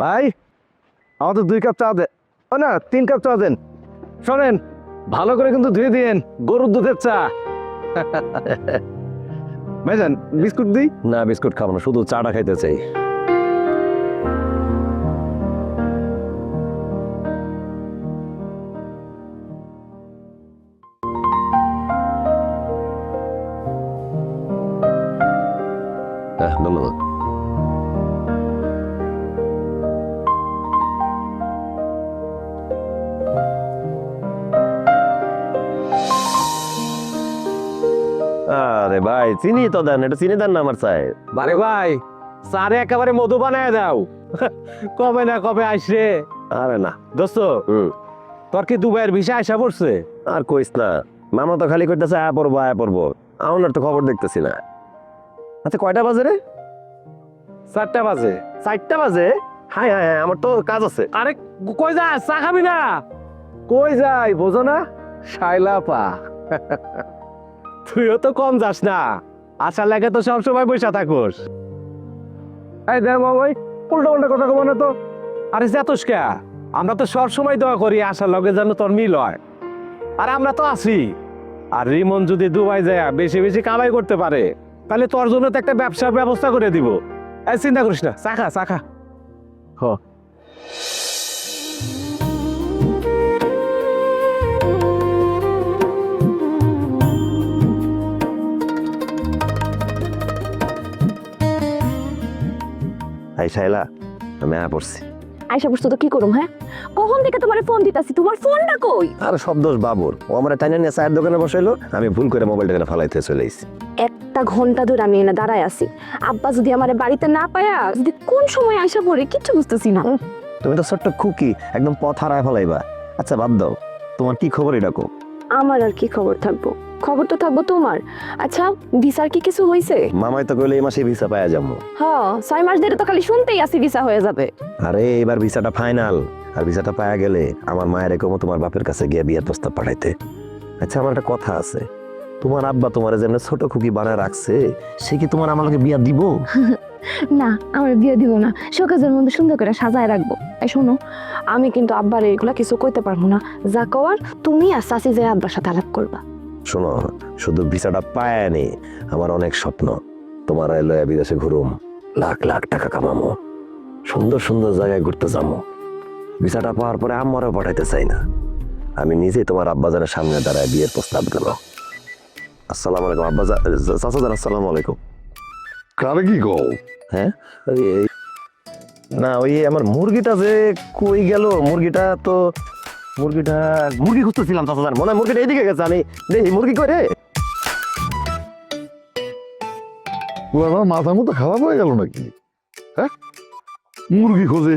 ভাই আমাদের 2 কাপ চা দে, ও না 3 কাপ চা দেন। শোনেন, ভালো করে কিন্তু ধুয়ে দিয়েন, গরুর দুধের চা। ভাইজান বিস্কুট দিই? না, বিস্কুট খাবো না, শুধু চাটা খাইতে চাই। ধন্যবাদ। আরে ভাই, চিনি তো দেন, এটা চিনি দেন না আমার চাই। আরে ভাই, চারে একেবারে মধু বানায় দাও। কবে না কবে আসরে। আরে না দোস্ত, তোর কি দুবাইয়ের ভিসা আসা পড়ছে? আর কইস না, মামা তো খালি করতেছে আয়া পড়বো। আমার তো খবর দেখতেছি না। আচ্ছা কয়টা বাজে রে? 4টা বাজে। 4টা বাজে? হ্যাঁ হ্যাঁ হ্যাঁ, আমার তো কাজ আছে। আরে কই যাস, চা খাবি না? কই যাই বোঝো না, শাইলা পা। তুইও তো কম যাস না, আশা লাগে তো সবসময় বসে থাকোস। এই দেখ মামাই, উল্টা উল্টা কথা কব না তো। আরে যাতোস কে? আমরা তো সবসময় দোয়া করি আশার লগে যেন তোর মিল হয়। আর আমরা তো আছি। আর রিমন যদি দুবাই যায় বেশি বেশি কামাই করতে পারে, তাহলে তোর জন্য তো একটা ব্যবসার ব্যবস্থা করে দিব। এই চিন্তা করিস না, চাখা চাখা। হ এই শাইলা, আমি আয়া পড়ছি। আয়সা বসতো তো কি করুম? হ্যাঁ, কখন থেকে তোমার ফোন দিতাছি, তোমার ফোনটা কই? আর সব দোষ বাবুর, ও আমার টাইনা নিয়ে চায়ের দোকানে বসাইলো, আমি ভুল করে মোবাইলটা এখানে ফালাইতে চলে এসেছি। 1টা ঘন্টা ধরে আমি এনে দাঁড়ায় আছি। আব্বা যদি আমার বাড়িতে না পায়া যদি কোন সময় আয়সা পড়ে কিচ্ছু বুঝতেছি না। তুমি তো ছোট্ট খুকি, একদম পথ হারায় ফেলাইবা। আচ্ছা বাদ দাও, তোমার কি খবর এটা কো? আমার আর কি খবর থাকবো? খবর তো থাকবো তোমার। আচ্ছা, ভিসার কি কিছু হইছে? মামাই তো কইলে এই মাসে ভিসা পাওয়া যাবো। হ্যাঁ, 6 মাস ধরে তো খালি শুনতেই আছি ভিসা হয়ে যাবে। আরে এবার ভিসাটা ফাইনাল, আর ভিসাটা পাওয়া গেলে আমার মায়ের কমো তোমার বাপের কাছে গিয়ে বিয়ের প্রস্তাব পাঠাইতে। আচ্ছা আমার একটা কথা আছে, তোমার আব্বা তোমার যেন ছোট খুকি বানায় রাখছে, সে কি তোমার আমাকে বিয়া দিব? না, আমার বিয়ে দিব না, শোকাজের মধ্যে সুন্দর করে সাজায় রাখবো। এই শোনো, আমি কিন্তু আব্বার এগুলা কিছু কইতে পারবো না। যা কওয়ার তুমি আর চাচি যে আব্বার সাথে আলাপ করবা। শোনো, শুধু ভিসাটা পায় নি, আমার অনেক স্বপ্ন। তোমার লয়া বিদেশে ঘুরুম, লাখ লাখ টাকা কামামো, সুন্দর সুন্দর জায়গায় ঘুরতে যাবো। ভিসাটা পাওয়ার পরে আমারও পাঠাইতে চাই না, আমি নিজেই তোমার আব্বাজানের সামনে দাঁড়ায় বিয়ের প্রস্তাব দেব। আসসালামু আলাইকুম আব্বা, চাচা জান আসসালামু আলাইকুম। কারে কি কও? হ্যাঁ না, ওই আমার মুরগিটা যে কই গেল, মুরগি খুঁজতেছিলাম চাচা জান, মনে হয় মুরগিটা এইদিকে গেছে, আমি দেখি মুরগি কই রে। ও আমার মাথা মতো খারাপ হয়ে গেল নাকি? হ্যাঁ, মুরগি খোঁজে